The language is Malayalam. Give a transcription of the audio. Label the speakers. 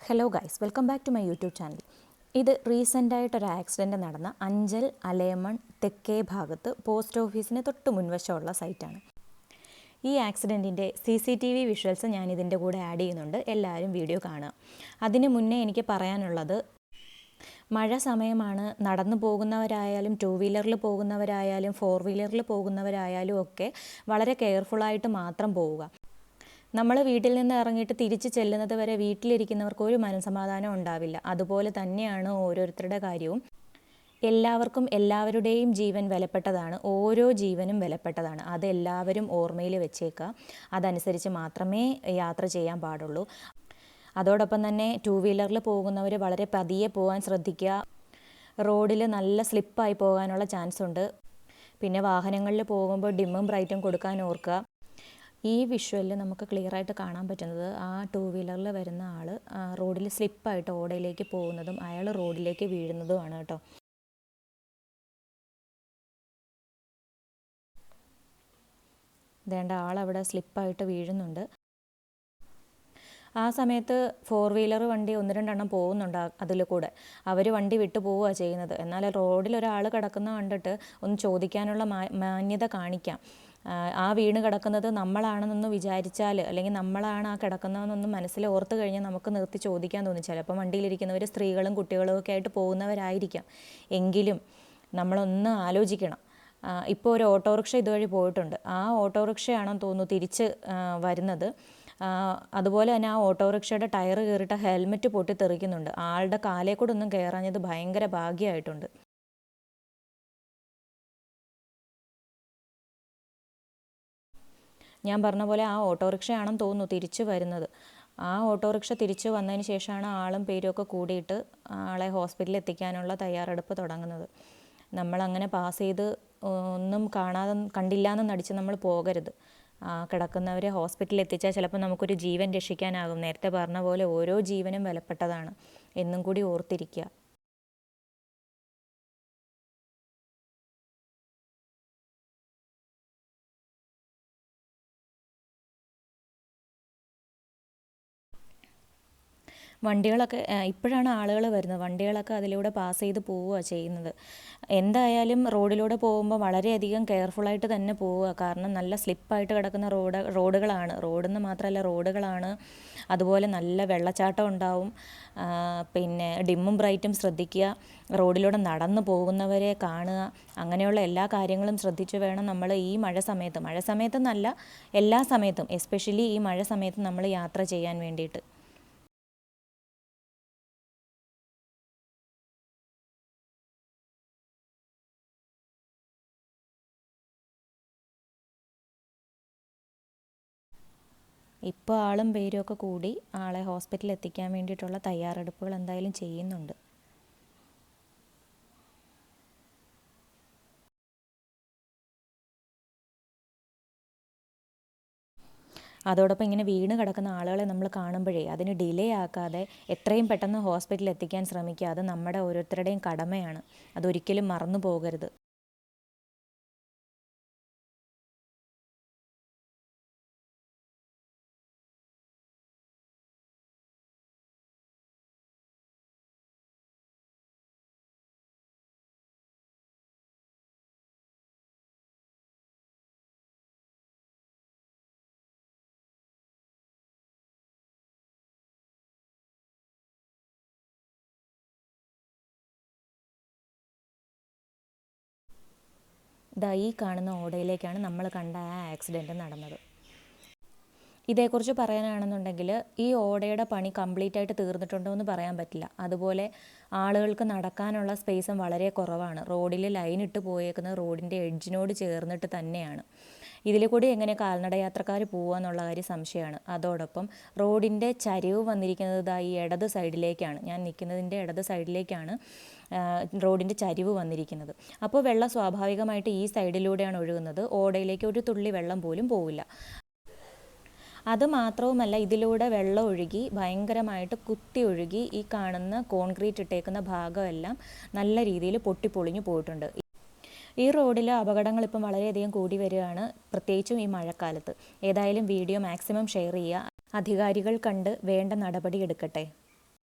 Speaker 1: Hello guys, welcome back to my YouTube channel. ഇത് റീസെൻ്റായിട്ടൊരു ആക്സിഡൻറ്റ് നടന്ന അഞ്ചൽ അലയമൺ തെക്കേ ഭാഗത്ത് പോസ്റ്റ് ഓഫീസിന് തൊട്ട് മുൻവശമുള്ള സൈറ്റാണ്. ഈ ആക്സിഡൻറ്റിൻ്റെ CCTV വിഷ്വൽസ് ഞാൻ ഇതിൻ്റെ കൂടെ ആഡ് ചെയ്യുന്നുണ്ട്. എല്ലാവരും വീഡിയോ കാണുക. അതിന് മുന്നേ എനിക്ക് പറയാനുള്ളത്, മഴ സമയമാണ്. നടന്നു പോകുന്നവരായാലും 2 വീലറിൽ പോകുന്നവരായാലും 4 വീലറിൽ പോകുന്നവരായാലും ഒക്കെ വളരെ കെയർഫുള്ളായിട്ട് മാത്രം പോവുക. നമ്മൾ വീട്ടിൽ നിന്ന് ഇറങ്ങിയിട്ട് തിരിച്ച് ചെല്ലുന്നത് വരെ വീട്ടിലിരിക്കുന്നവർക്ക് ഒരു മനസ്സമാധാനം ഉണ്ടാവില്ല. അതുപോലെ തന്നെയാണ് ഓരോരുത്തരുടെ കാര്യവും. എല്ലാവർക്കും എല്ലാവരുടെയും ജീവൻ വിലപ്പെട്ടതാണ്. ഓരോ ജീവനും വിലപ്പെട്ടതാണ്. അതെല്ലാവരും ഓർമ്മയിൽ വെച്ചേക്കുക. അതനുസരിച്ച് മാത്രമേ യാത്ര ചെയ്യാൻ പാടുള്ളൂ. അതോടൊപ്പം തന്നെ 2 വീലറിൽ പോകുന്നവർ വളരെ പതിയെ പോകാൻ ശ്രദ്ധിക്കുക. റോഡിൽ നല്ല സ്ലിപ്പായി പോകാനുള്ള ചാൻസ് ഉണ്ട്. പിന്നെ വാഹനങ്ങളിൽ പോകുമ്പോൾ ഡിമ്മും ബ്രൈറ്റും കൊടുക്കാൻ ഓർക്കുക. ഈ വിഷ്വലിൽ നമുക്ക് ക്ലിയറായിട്ട് കാണാൻ പറ്റുന്നത് ആ 2 വീലറിൽ വരുന്ന ആൾ റോഡിൽ സ്ലിപ്പായിട്ട് ഓടയിലേക്ക് പോകുന്നതും അയാൾ റോഡിലേക്ക് വീഴുന്നതുമാണ് കേട്ടോ. വേണ്ട ആളവിടെ സ്ലിപ്പായിട്ട് വീഴുന്നുണ്ട്. ആ സമയത്ത് 4 വീലർ വണ്ടി 1-2 എണ്ണം പോകുന്നുണ്ട് അതിൽ കൂടെ. അവർ വണ്ടി വിട്ടു പോവുകയാണ് ചെയ്യുന്നത്. എന്നാൽ റോഡിൽ ഒരാൾ കിടക്കുന്ന കണ്ടിട്ട് ഒന്ന് ചോദിക്കാനുള്ള മാന്യത കാണിക്കാം. ആ വീണ് കിടക്കുന്നത് നമ്മളാണെന്നൊന്ന് വിചാരിച്ചാൽ, അല്ലെങ്കിൽ നമ്മളാണ് ആ കിടക്കുന്നതെന്നൊന്ന് മനസ്സിൽ ഓർത്ത് കഴിഞ്ഞാൽ നമുക്ക് നിർത്തി ചോദിക്കാൻ തോന്നും. ചിലപ്പോൾ വണ്ടിയിലിരിക്കുന്നവർ സ്ത്രീകളും കുട്ടികളും ഒക്കെ ആയിട്ട് പോകുന്നവരായിരിക്കാം. എങ്കിലും നമ്മളൊന്ന് ആലോചിക്കണം. ഇപ്പോൾ ഒരു ഓട്ടോറിക്ഷ ഇതുവഴി പോയിട്ടുണ്ട്. ആ ഓട്ടോറിക്ഷയാണെന്ന് തോന്നുന്നു തിരിച്ച് വരുന്നത്. അതുപോലെ തന്നെ ആ ഓട്ടോറിക്ഷയുടെ ടയർ കയറിയിട്ട് ഹെൽമെറ്റ് പൊട്ടിത്തെറിക്കുന്നുണ്ട്. ആളുടെ കാലേ കൂടെ ഒന്നും കയറാഞ്ഞത് ഭയങ്കര ഭാഗ്യമായിട്ടുണ്ട്. ഞാൻ പറഞ്ഞ പോലെ ആ ഓട്ടോറിക്ഷയാണെന്ന് തോന്നുന്നു തിരിച്ച് വരുന്നത്. ആ ഓട്ടോറിക്ഷ തിരിച്ച് വന്നതിന് ശേഷമാണ് ആളും പേരും ഒക്കെ കൂടിയിട്ട് ആളെ ഹോസ്പിറ്റലിൽ എത്തിക്കാനുള്ള തയ്യാറെടുപ്പ് തുടങ്ങുന്നത്. നമ്മളങ്ങനെ പാസ് ചെയ്ത് ഒന്നും കണ്ടില്ല എന്ന് നടിച്ച് നമ്മൾ പോകരുത്. കിടക്കുന്നവരെ ഹോസ്പിറ്റലിൽ എത്തിച്ചാൽ ചിലപ്പോൾ നമുക്കൊരു ജീവൻ രക്ഷിക്കാനാകും. നേരത്തെ പറഞ്ഞ പോലെ ഓരോ ജീവനും വിലപ്പെട്ടതാണ് എന്നും കൂടി ഓർത്തിരിക്കുക. വണ്ടികളൊക്കെ ഇപ്പോഴാണ് ആളുകൾ വരുന്നത്. വണ്ടികളൊക്കെ അതിലൂടെ പാസ് ചെയ്ത് പോവുകയാണ് ചെയ്യുന്നത്. എന്തായാലും റോഡിലൂടെ പോകുമ്പോൾ വളരെയധികം കെയർഫുള്ളായിട്ട് തന്നെ പോവുക. കാരണം നല്ല സ്ലിപ്പായിട്ട് കിടക്കുന്ന റോഡുകളാണ്. റോഡെന്ന് മാത്രമല്ല റോഡുകളാണ്. അതുപോലെ നല്ല വെള്ളച്ചാട്ടം ഉണ്ടാവും. പിന്നെ ഡിമ്മും ബ്രൈറ്റും ശ്രദ്ധിക്കുക. റോഡിലൂടെ നടന്നു പോകുന്നവരെ കാണുക. അങ്ങനെയുള്ള എല്ലാ കാര്യങ്ങളും ശ്രദ്ധിച്ചു വേണം നമ്മൾ ഈ മഴ സമയത്തെന്നല്ല എല്ലാ സമയത്തും, എസ്പെഷ്യലി ഈ മഴ സമയത്ത് നമ്മൾ യാത്ര ചെയ്യാൻ വേണ്ടിയിട്ട്. ഇപ്പോൾ ആളും പേരും ഒക്കെ കൂടി ആളെ ഹോസ്പിറ്റലിൽ എത്തിക്കാൻ വേണ്ടിയിട്ടുള്ള തയ്യാറെടുപ്പുകൾ എന്തായാലും ചെയ്യുന്നുണ്ട്. അതോടൊപ്പം ഇങ്ങനെ വീണ് കിടക്കുന്ന ആളുകളെ നമ്മൾ കാണുമ്പോഴേ അതിന് ഡിലേ ആക്കാതെ എത്രയും പെട്ടെന്ന് ഹോസ്പിറ്റലിൽ എത്തിക്കാൻ ശ്രമിക്കുക. അത് നമ്മുടെ ഓരോരുത്തരുടെയും കടമയാണ്. അതൊരിക്കലും മറന്നു പോകരുത്. ഈ കാണുന്ന ഓടയിലേക്കാണ് നമ്മൾ കണ്ട ആ ആക്സിഡൻറ്റ് നടന്നത്. ഇതേക്കുറിച്ച് പറയാനാണെന്നുണ്ടെങ്കിൽ ഈ ഓടയുടെ പണി കംപ്ലീറ്റ് ആയിട്ട് തീർന്നിട്ടുണ്ടോ എന്ന് പറയാൻ പറ്റില്ല. അതുപോലെ ആളുകൾക്ക് നടക്കാനുള്ള സ്പേസും വളരെ കുറവാണ്. റോഡിൽ ലൈനിട്ട് പോയേക്കുന്നത് റോഡിൻ്റെ എഡ്ജിനോട് ചേർന്നിട്ട് തന്നെയാണ്. ഇതിൽ കൂടി എങ്ങനെ കാൽനട യാത്രക്കാർ പോകുക എന്നുള്ള കാര്യം സംശയമാണ്. അതോടൊപ്പം റോഡിൻ്റെ ചരിവ് വന്നിരിക്കുന്നത് ഈ ഇടത് സൈഡിലേക്കാണ്. ഞാൻ നിൽക്കുന്നതിൻ്റെ ഇടത് സൈഡിലേക്കാണ് റോഡിൻ്റെ ചരിവ് വന്നിരിക്കുന്നത്. അപ്പോൾ വെള്ളം സ്വാഭാവികമായിട്ട് ഈ സൈഡിലൂടെയാണ് ഒഴുകുന്നത്. ഓടയിലേക്ക് ഒരു തുള്ളി വെള്ളം പോലും പോവില്ല. അതുമാത്രവുമല്ല, ഇതിലൂടെ വെള്ളം ഒഴുകി ഭയങ്കരമായിട്ട് കുത്തി ഒഴുകി ഈ കാണുന്ന കോൺക്രീറ്റ് ഇട്ടേക്കുന്ന ഭാഗമെല്ലാം നല്ല രീതിയിൽ പൊട്ടിപ്പൊളിഞ്ഞു പോയിട്ടുണ്ട്. ഈ റോഡിൽ അപകടങ്ങൾ ഇപ്പം വളരെയധികം കൂടി വരികയാണ്, പ്രത്യേകിച്ചും ഈ മഴക്കാലത്ത്. ഏതായാലും വീഡിയോ മാക്സിമം ഷെയർ ചെയ്യുക. അധികാരികൾ കണ്ട് വേണ്ട നടപടി എടുക്കട്ടെ.